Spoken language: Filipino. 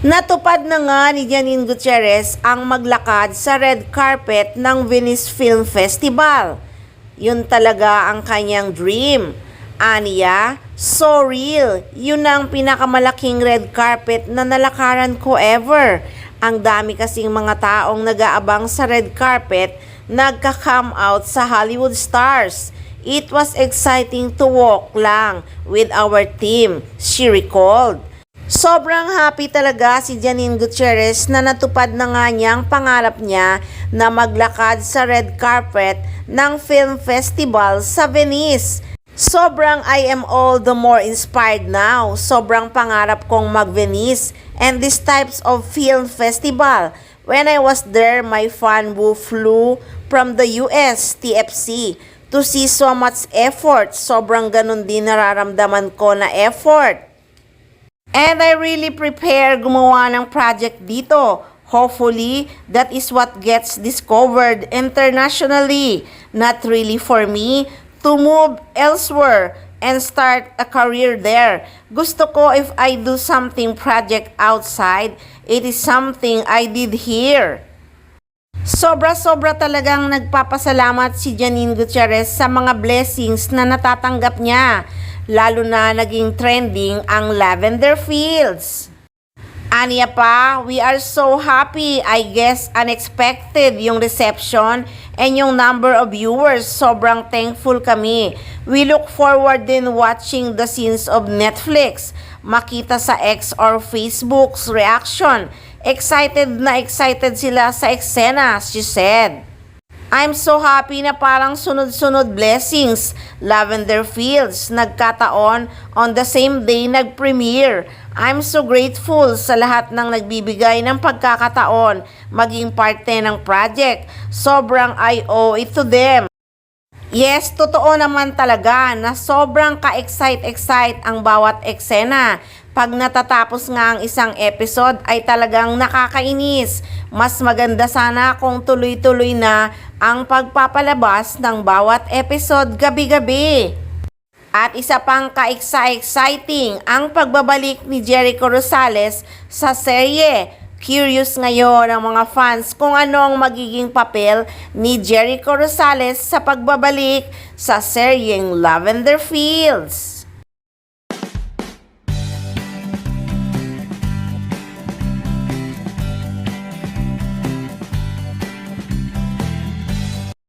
Natupad na nga ni Janine Gutierrez ang maglakad sa red carpet ng Venice Film Festival. Yun talaga ang kanyang dream. Aniya, so real. Yun ang pinakamalaking red carpet na nalakaran ko ever. Ang dami kasing mga taong nag-aabang sa red carpet, nagka-come out sa Hollywood stars. It was exciting to walk lang with our team, she recalled. Sobrang happy talaga si Janine Gutierrez na natupad na nga niyang pangarap niya na maglakad sa red carpet ng film festival sa Venice. Sobrang I am all the more inspired now. Sobrang pangarap kong mag-Venice and these types of film festival. When I was there, my fan who flew from the US, TFC, to see so much effort. Sobrang ganun din nararamdaman ko na effort. And I really prepare gumawa ng project dito. Hopefully, that is what gets discovered internationally. Not really for me to move elsewhere and start a career there. Gusto ko if I do something project outside, it is something I did here. Sobra-sobra talagang nagpapasalamat si Janine Gutierrez sa mga blessings na natatanggap niya. Lalo na naging trending ang lavender fields. Aniya pa, we are so happy. I guess unexpected yung reception and yung number of viewers. Sobrang thankful kami. We look forward din watching the scenes of Netflix. Makita sa X or Facebook's reaction. Excited na excited sila sa eksena, she said. I'm so happy na parang sunod-sunod blessings. Lavender Fields, nagkataon on the same day nag-premiere. I'm so grateful sa lahat ng nagbibigay ng pagkakataon maging parte ng project. Sobrang I owe it to them. Yes, totoo naman talaga na sobrang ka-excite ang bawat eksena. Pag natatapos nga ang isang episode ay talagang nakakainis. Mas maganda sana kung tuloy-tuloy na ang pagpapalabas ng bawat episode gabi-gabi. At isa pang ka-exciting ang pagbabalik ni Jericho Rosales sa serye. Curious ngayon ang mga fans kung ano ang magiging papel ni Jericho Rosales sa pagbabalik sa seryeng Lavender Fields.